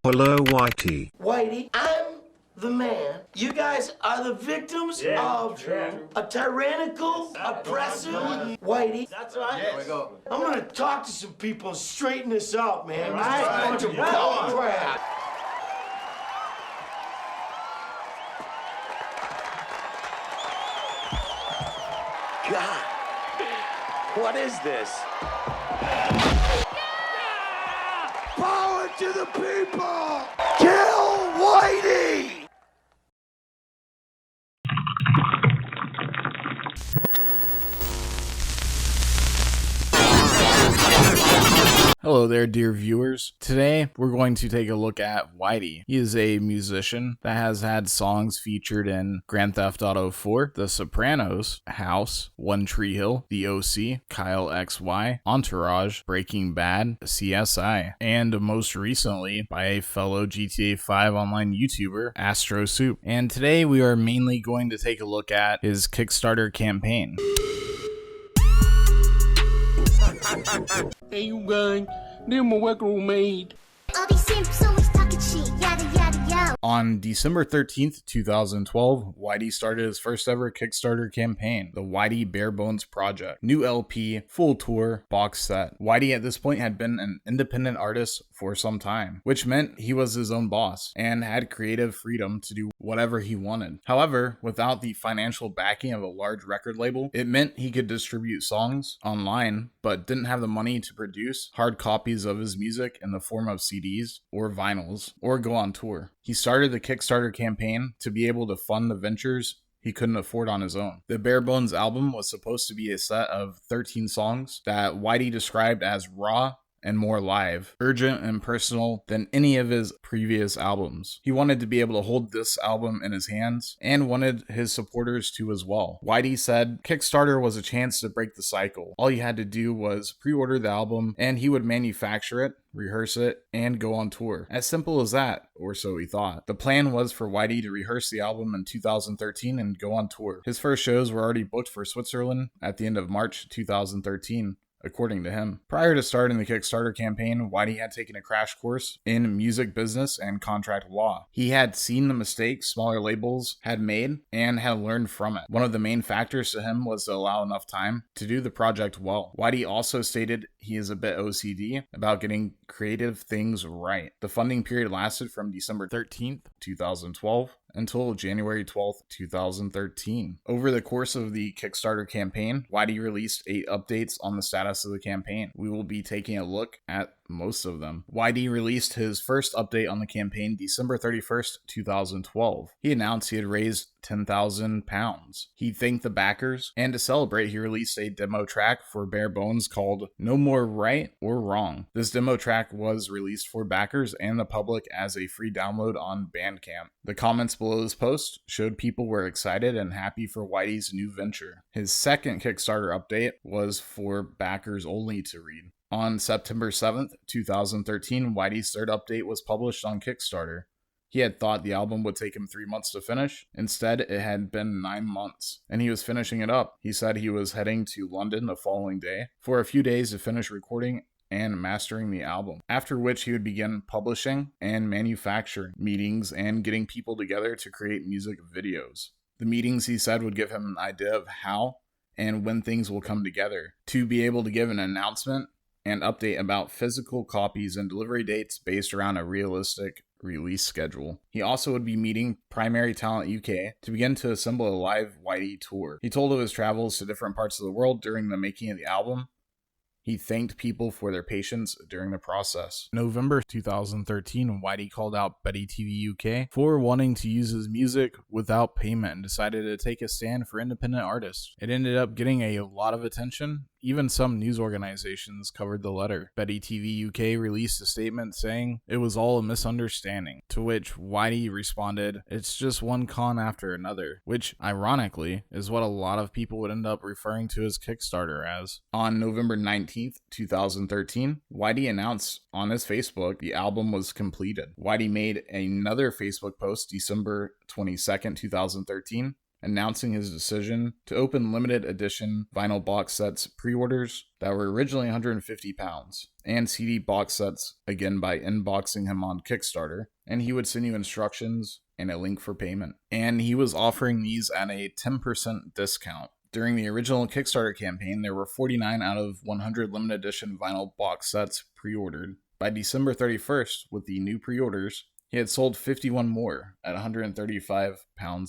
Hello, Whitey. Whitey, I'm the man. You guys are the victims of a tyrannical, oppressive Whitey. That's right. There we go. I'm gonna talk to some people and straighten this out, man. This is a bunch of bull crap. God, what is this? Power to the people! Kill Whitey! Hello there, dear viewers. Today, we're going to take a look at Whitey. He is a musician that has had songs featured in Grand Theft Auto 4, The Sopranos, House, One Tree Hill, The OC, Kyle XY, Entourage, Breaking Bad, CSI, and most recently by a fellow GTA 5 online YouTuber, Astro. And today, we are mainly going to take a look at his Kickstarter campaign. Hey, you guys, this my work roommate. All these simps always talking shit, yada yada yada. On December 13th, 2012, Whitey started his first ever Kickstarter campaign, the Whitey Bare Bones Project. New LP, full tour, box set. Whitey at this point had been an independent artist for some time, which meant he was his own boss and had creative freedom to do whatever he wanted. However, without the financial backing of a large record label, it meant he could distribute songs online, but didn't have the money to produce hard copies of his music in the form of CDs or vinyls, or go on tour. He started the Kickstarter campaign to be able to fund the ventures he couldn't afford on his own. The Bare Bones album was supposed to be a set of 13 songs that Whitey described as raw and more live, urgent and personal than any of his previous albums. He wanted to be able to hold this album in his hands and wanted his supporters to as well. Whitey said Kickstarter was a chance to break the cycle. All you had to do was pre-order the album and he would manufacture it, rehearse it, and go on tour. As simple as that, or so he thought. The plan was for Whitey to rehearse the album in 2013 and go on tour. His first shows were already booked for Switzerland at the end of March 2013. According to him. Prior to starting the Kickstarter campaign, Whitey had taken a crash course in music business and contract law. He had seen the mistakes smaller labels had made and had learned from it. One of the main factors to him was to allow enough time to do the project well. Whitey also stated he is a bit OCD about getting creative things right. The funding period lasted from December 13th, 2012 until January 12th, 2013. Over the course of the Kickstarter campaign, Whitey released 8 updates on the status of the campaign. We will be taking a look at most of them. Whitey released his first update on the campaign December 31st, 2012. He announced he had raised £10,000. He thanked the backers, and to celebrate, he released a demo track for Bare Bones called No More Right or Wrong. This demo track was released for backers and the public as a free download on Bandcamp. The comments below this post showed people were excited and happy for Whitey's new venture. His second Kickstarter update was for backers only to read. On September 7th, 2013, Whitey's third update was published on Kickstarter. He had thought the album would take him 3 months to finish. Instead, it had been 9 months, and he was finishing it up. He said he was heading to London the following day for a few days to finish recording and mastering the album, after which he would begin publishing and manufacturing meetings and getting people together to create music videos. The meetings, he said, would give him an idea of how and when things will come together to be able to give an announcement and update about physical copies and delivery dates based around a realistic release schedule. He also would be meeting Primary Talent UK to begin to assemble a live Whitey tour. He told of his travels to different parts of the world during the making of the album. He thanked people for their patience during the process. November 2013, Whitey called out Betty TV UK for wanting to use his music without payment and decided to take a stand for independent artists. It ended up getting a lot of attention. Even some news organizations covered the letter. Betty TV UK released a statement saying it was all a misunderstanding, to which Whitey responded, "It's just one con after another," which, ironically, is what a lot of people would end up referring to his Kickstarter as. On November 19th, 2013, Whitey announced on his Facebook the album was completed. Whitey made another Facebook post December 22nd, 2013, announcing his decision to open limited edition vinyl box sets pre-orders that were originally £150, and CD box sets again by inboxing him on Kickstarter, and he would send you instructions and a link for payment. And he was offering these at a 10% discount. During the original Kickstarter campaign, there were 49 out of 100 limited edition vinyl box sets pre-ordered. By December 31st, with the new pre-orders, he had sold 51 more at £135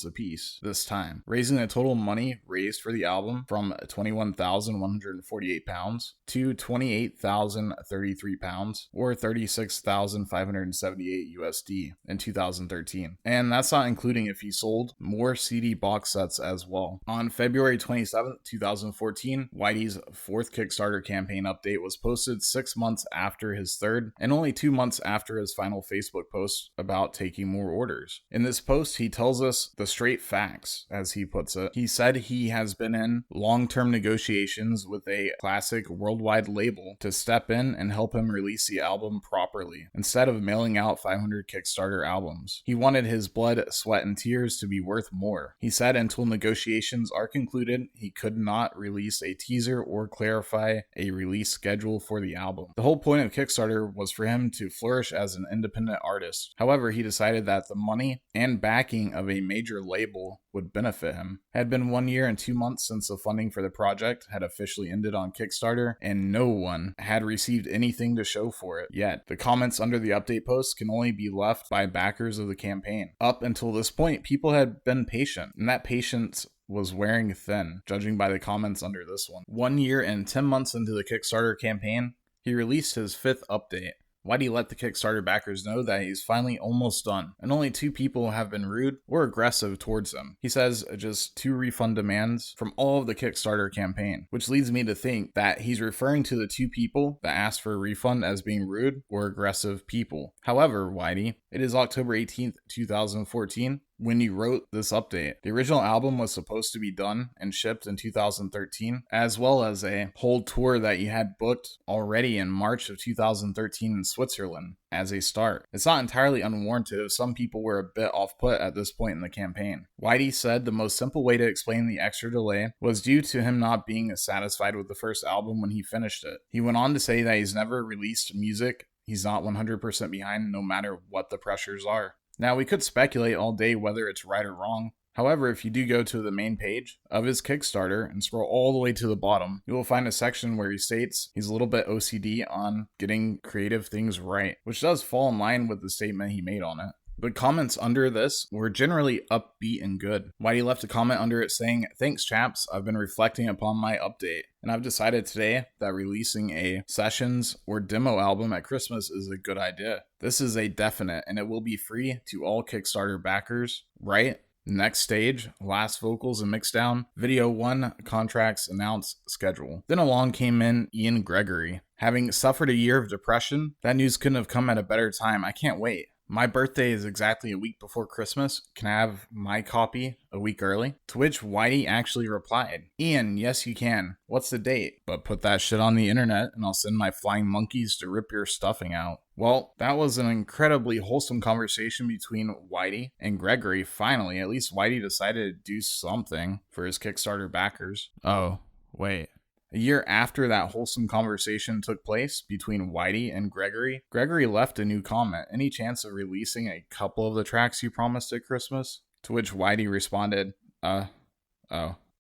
a piece this time, raising the total money raised for the album from £21,148 to £28,033, or $36,578 USD in 2013. And that's not including if he sold more CD box sets as well. On February 27th, 2014, Whitey's fourth Kickstarter campaign update was posted 6 months after his third, and only 2 months after his final Facebook post about taking more orders. In this post, he tells us the straight facts, as he puts it. He said he has been in long-term negotiations with a classic worldwide label to step in and help him release the album properly, instead of mailing out 500 Kickstarter albums. He wanted his blood, sweat, and tears to be worth more. He said until negotiations are concluded, he could not release a teaser or clarify a release schedule for the album. The whole point of Kickstarter was for him to flourish as an independent artist. However, he decided that the money and backing of a major label would benefit him. It had been 1 year and 2 months since the funding for the project had officially ended on Kickstarter, and no one had received anything to show for it yet. The comments under the update posts can only be left by backers of the campaign. Up until this point, people had been patient, and that patience was wearing thin, judging by the comments under this one. 1 year and 10 months into the Kickstarter campaign, he released his fifth update. Whitey let the Kickstarter backers know that he's finally almost done, and only 2 people have been rude or aggressive towards him. He says just 2 refund demands from all of the Kickstarter campaign, which leads me to think that he's referring to the 2 people that asked for a refund as being rude or aggressive people. However, Whitey, it is October 18th, 2014, when you wrote this update. The original album was supposed to be done and shipped in 2013, as well as a whole tour that you had booked already in March of 2013 in Switzerland as a start. It's not entirely unwarranted if some people were a bit off-put at this point in the campaign. Whitey said the most simple way to explain the extra delay was due to him not being satisfied with the first album when he finished it. He went on to say that he's never released music he's not 100% behind, no matter what the pressures are. Now, we could speculate all day whether it's right or wrong. However, if you do go to the main page of his Kickstarter and scroll all the way to the bottom, you will find a section where he states he's a little bit OCD on getting creative things right, which does fall in line with the statement he made on it. The comments under this were generally upbeat and good. Whitey left a comment under it saying, "Thanks chaps, I've been reflecting upon my update, and I've decided today that releasing a sessions or demo album at Christmas is a good idea. This is a definite, and it will be free to all Kickstarter backers, right? Next stage, last vocals and mixdown, video 1, contracts announced, schedule." Then along came in Ian Gregory. "Having suffered a year of depression, that news couldn't have come at a better time. I can't wait. My birthday is exactly a week before Christmas. Can I have my copy a week early?" To which Whitey actually replied, "Ian, yes you can. What's the date? But put that shit on the internet and I'll send my flying monkeys to rip your stuffing out." Well, that was an incredibly wholesome conversation between Whitey and Gregory. Finally, at least Whitey decided to do something for his Kickstarter backers. Oh, wait. A year after that wholesome conversation took place between Whitey and Gregory, Gregory left a new comment. "Any chance of releasing a couple of the tracks you promised at Christmas?" To which Whitey responded, oh,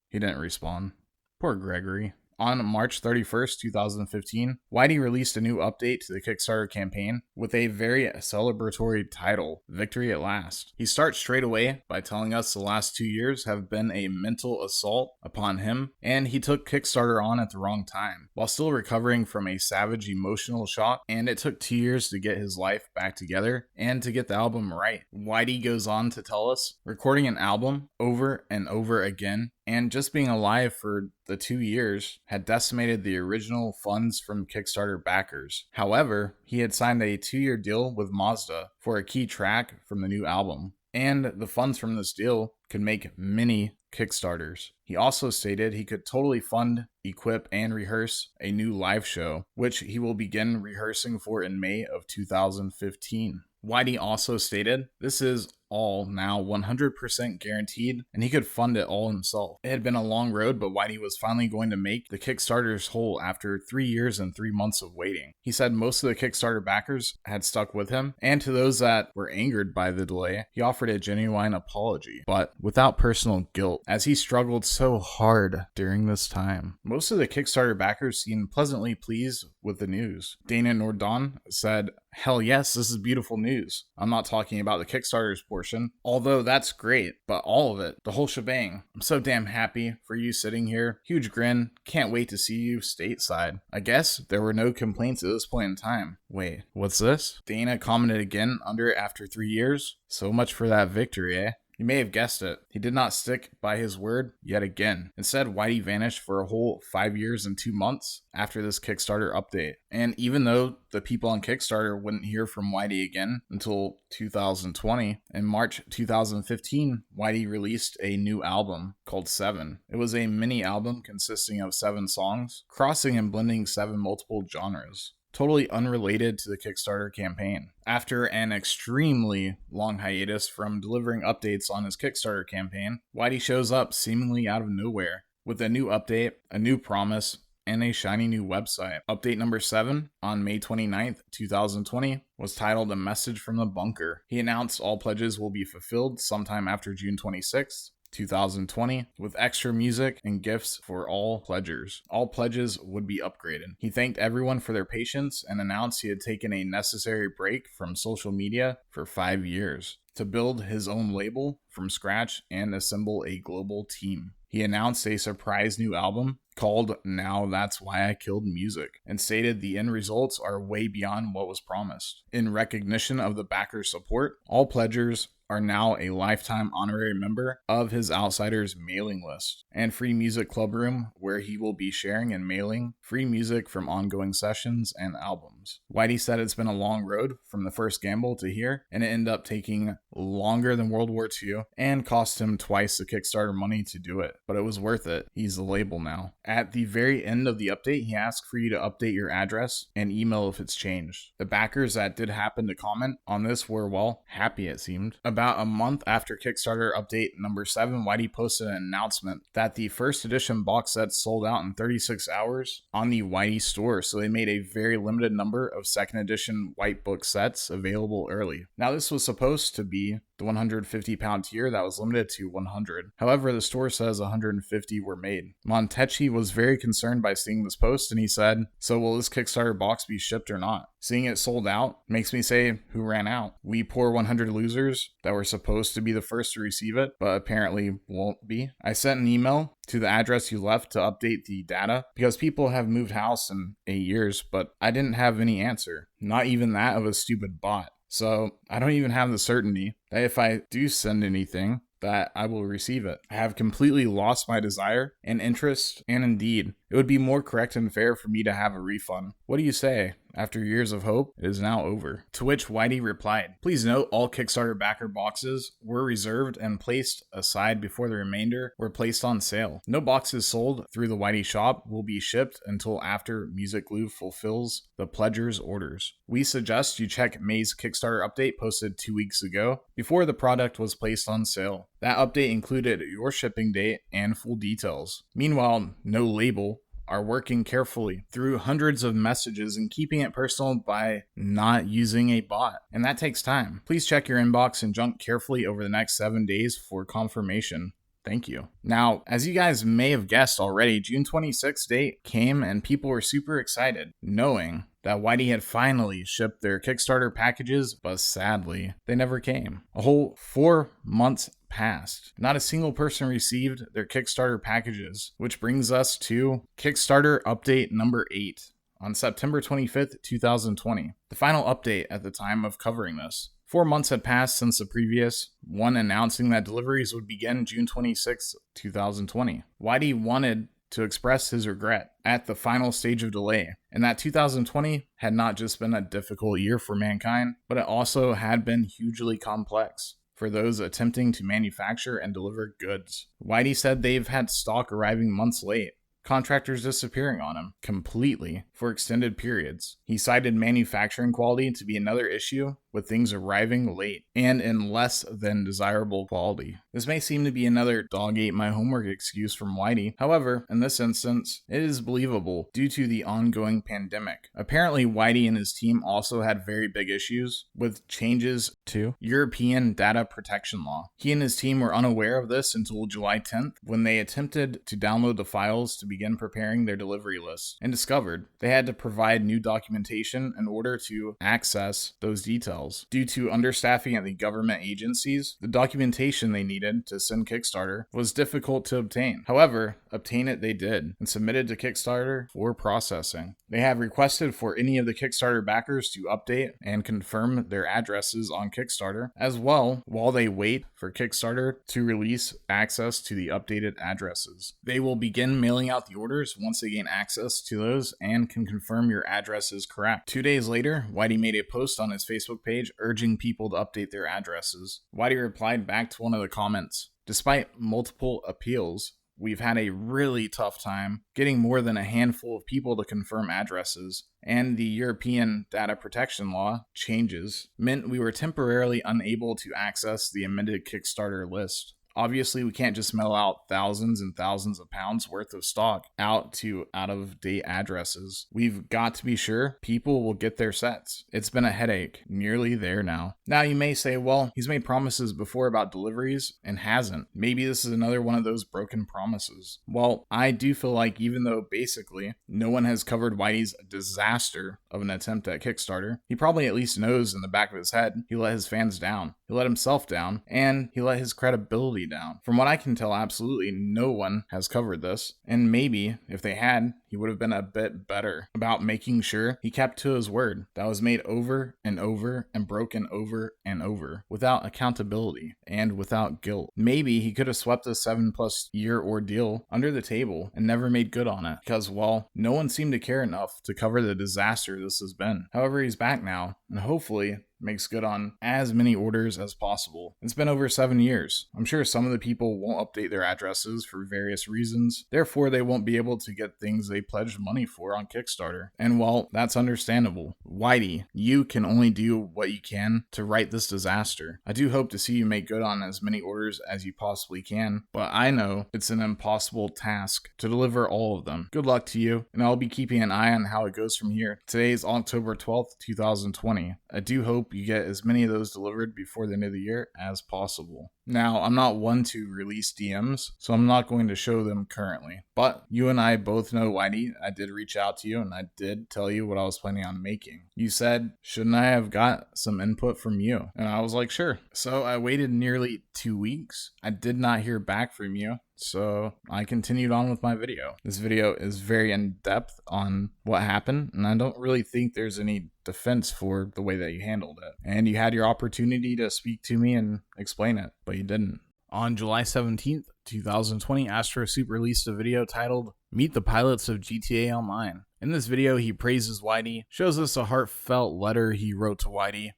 he didn't respond. Poor Gregory. On March 31st, 2015, Whitey released a new update to the Kickstarter campaign with a very celebratory title, "Victory at Last." He starts straight away by telling us the last 2 years have been a mental assault upon him, and he took Kickstarter on at the wrong time, while still recovering from a savage emotional shock, and it took 2 years to get his life back together and to get the album right. Whitey goes on to tell us, recording an album over and over again and just being alive for the 2 years had decimated the original funds from Kickstarter backers. However, he had signed a 2-year deal with Mazda for a key track from the new album, and the funds from this deal could make many Kickstarters. He also stated he could totally fund, equip, and rehearse a new live show, which he will begin rehearsing for in May of 2015. Whitey also stated, "This is all now 100% guaranteed, and he could fund it all himself. It had been a long road, but Whitey was finally going to make the Kickstarters whole after 3 years and 3 months of waiting. He said most of the Kickstarter backers had stuck with him, and to those that were angered by the delay, he offered a genuine apology, but without personal guilt, as he struggled so hard during this time. Most of the Kickstarter backers seemed pleasantly pleased with the news. Dana Nordon said, "Hell yes, this is beautiful news. I'm not talking about the Kickstarter's portion, although that's great, but all of it, the whole shebang. I'm so damn happy for you sitting here. Huge grin. Can't wait to see you stateside." I guess there were no complaints at this point in time. Wait, what's this? Dana commented again under it after 3 years. So much for that victory, eh? You may have guessed it. He did not stick by his word yet again. Instead, Whitey vanished for a whole 5 years and 2 months after this Kickstarter update. And even though the people on Kickstarter wouldn't hear from Whitey again until 2020, in March 2015, Whitey released a new album called 7. It was a mini album consisting of 7 songs, crossing and blending 7 multiple genres, totally unrelated to the Kickstarter campaign. After an extremely long hiatus from delivering updates on his Kickstarter campaign, Whitey shows up seemingly out of nowhere with a new update, a new promise, and a shiny new website. Update number 7 on May 29th, 2020 was titled "A Message from the Bunker." He announced all pledges will be fulfilled sometime after June 26th. 2020, with extra music and gifts for all pledgers. All pledges would be upgraded. He thanked everyone for their patience and announced he had taken a necessary break from social media for 5 years to build his own label from scratch and assemble a global team. He announced a surprise new album called "Now That's Why I Killed Music" and stated the end results are way beyond what was promised. In recognition of the backers' support, all pledgers are now a lifetime honorary member of his Outsiders mailing list and Free Music Club Room, where he will be sharing and mailing free music from ongoing sessions and albums. Whitey said it's been a long road from the first gamble to here, and it ended up taking longer than World War II and cost him twice the Kickstarter money to do it, but it was worth it. He's the label now. At the very end of the update, he asked for you to update your address and email if it's changed. The backers that did happen to comment on this were, well, happy it seemed. About a month after Kickstarter update number 7, Whitey posted an announcement that the first edition box set sold out in 36 hours on the Whitey store, so they made a very limited number of second edition white book sets available early. Now, this was supposed to be the 150-pound tier that was limited to 100. However, the store says 150 were made. Montechi was very concerned by seeing this post, and he said, "So will this Kickstarter box be shipped or not? Seeing it sold out makes me say, who ran out? We poor 100 losers that were supposed to be the first to receive it, but apparently won't be." I sent an email to the address you left to update the data because people have moved house in 8 years, but I didn't have any answer. Not even that of a stupid bot. So I don't even have the certainty that if I do send anything, that I will receive it. I have completely lost my desire and interest, and indeed, it would be more correct and fair for me to have a refund. What do you say? After years of hope, it is now over. To which Whitey replied, "Please note all Kickstarter backer boxes were reserved and placed aside before the remainder were placed on sale. No boxes sold through the Whitey shop will be shipped until after Music Glue fulfills the pledger's orders. We suggest you check May's Kickstarter update posted 2 weeks ago before the product was placed on sale. That update included your shipping date and full details. Meanwhile, no label are working carefully through hundreds of messages and keeping it personal by not using a bot. And that takes time. Please check your inbox and junk carefully over the next 7 days for confirmation. Thank you." Now, as you guys may have guessed already, June 26th date came and people were super excited, knowing that Whitey had finally shipped their Kickstarter packages, but sadly, they never came. A whole 4 months passed. Not a single person received their Kickstarter packages, which brings us to Kickstarter update number 8 on September 25th, 2020. The final update at the time of covering this. 4 months had passed since the previous one, announcing that deliveries would begin June 26, 2020. Whitey wanted to express his regret at the final stage of delay, and that 2020 had not just been a difficult year for mankind, but it also had been hugely complex for those attempting to manufacture and deliver goods. Whitey said they've had stock arriving months late, contractors disappearing on him completely for extended periods. He cited manufacturing quality to be another issue with things arriving late and in less than desirable quality. This may seem to be another dog ate my homework excuse from Whitey. However, in this instance, it is believable due to the ongoing pandemic. Apparently, Whitey and his team also had very big issues with changes to European data protection law. He and his team were unaware of this until July 10th when they attempted to download the files to begin preparing their delivery lists and discovered they had to provide new documentation in order to access those details. Due to understaffing at the government agencies, the documentation they needed to send Kickstarter was difficult to obtain. However, obtain it they did and submitted to Kickstarter for processing. They have requested for any of the Kickstarter backers to update and confirm their addresses on Kickstarter as well while they wait for Kickstarter to release access to the updated addresses. They will begin mailing out the orders once they gain access to those and can confirm your address is correct. 2 days later, Whitey made a post on his Facebook page urging people to update their addresses. Whitey replied back to one of the comments, "Despite multiple appeals, we've had a really tough time getting more than a handful of people to confirm addresses, and the European data protection law changes meant we were temporarily unable to access the amended Kickstarter list. Obviously, we can't just mail out thousands and thousands of pounds worth of stock out to out-of-date addresses. We've got to be sure people will get their sets. It's been a headache. Nearly there now." Now you may say, well, he's made promises before about deliveries and hasn't. Maybe this is another one of those broken promises. Well, I do feel like even though basically no one has covered Whitey's disaster of an attempt at Kickstarter, he probably at least knows in the back of his head he let his fans down. He let himself down, and he let his credibility down. From what I can tell, absolutely no one has covered this, and maybe if they had, he would have been a bit better about making sure he kept to his word that was made over and over and broken over and over without accountability and without guilt. Maybe he could have swept a 7+ year ordeal under the table and never made good on it because, well, no one seemed to care enough to cover the disaster this has been. However, he's back now, and hopefully makes good on as many orders as possible. It's been over 7 years. I'm sure some of the people won't update their addresses for various reasons, therefore they won't be able to get things they pledged money for on Kickstarter. And while that's understandable, Whitey, you can only do what you can to right this disaster. I do hope to see you make good on as many orders as you possibly can, but I know it's an impossible task to deliver all of them. Good luck to you, and I'll be keeping an eye on how it goes from here. Today is October 12th, 2020. I do hope you get as many of those delivered before the end of the year as possible. Now, I'm not one to release DMs, so I'm not going to show them currently. But you and I both know, Whitey, I did reach out to you and I did tell you what I was planning on making. You said, shouldn't I have got some input from you? And I was like, sure. So I waited nearly 2 weeks. I did not hear back from you. So I continued on with my video. This video is very in-depth on what happened, and I don't really think there's any defense for the way that you handled it. And you had your opportunity to speak to me and explain it, but you didn't. On July 17th, 2020, Astro released a video titled Meet the Pilots of GTA Online. In this video, he praises Whitey, shows us a heartfelt letter he wrote to Whitey.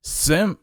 Simp!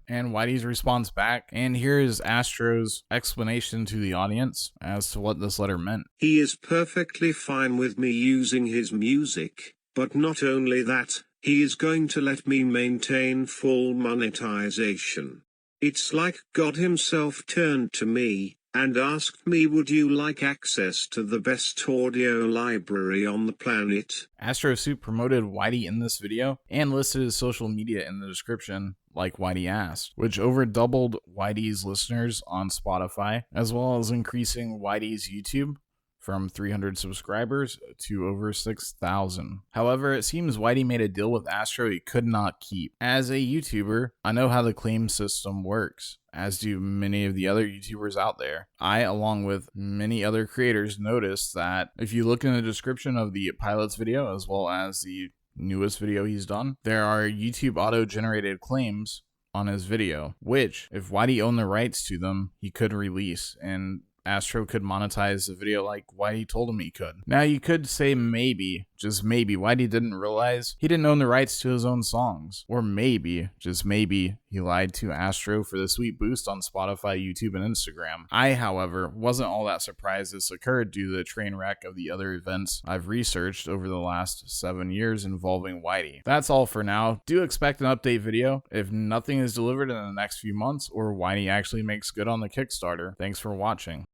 And Whitey's response back, and here is Astro's explanation to the audience as to what this letter meant. He is perfectly fine with me using his music, but not only that, he is going to let me maintain full monetization. It's like God himself turned to me and asked me, would you like access to the best audio library on the planet? Astro promoted Whitey in this video and listed his social media in the description like Whitey asked, which over doubled Whitey's listeners on Spotify, as well as increasing Whitey's YouTube from 300 subscribers to over 6,000. However, it seems Whitey made a deal with Astro he could not keep. As a YouTuber, I know how the claim system works, as do many of the other YouTubers out there. I, along with many other creators, noticed that if you look in the description of the pilot's video, as well as the newest video he's done, there are YouTube auto-generated claims on his video, which, if Whitey owned the rights to them, he could release, and Astro could monetize the video like Whitey told him he could. Now, you could say maybe just maybe, Whitey didn't realize he didn't own the rights to his own songs. Or maybe, just maybe, he lied to Astro for the sweet boost on Spotify, YouTube, and Instagram. I, however, wasn't all that surprised this occurred due to the train wreck of the other events I've researched over the last 7 years involving Whitey. That's all for now. Do expect an update video if nothing is delivered in the next few months or Whitey actually makes good on the Kickstarter. Thanks for watching.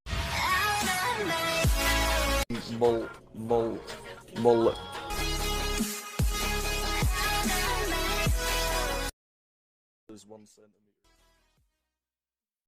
Mullet. There's 1 centimeter.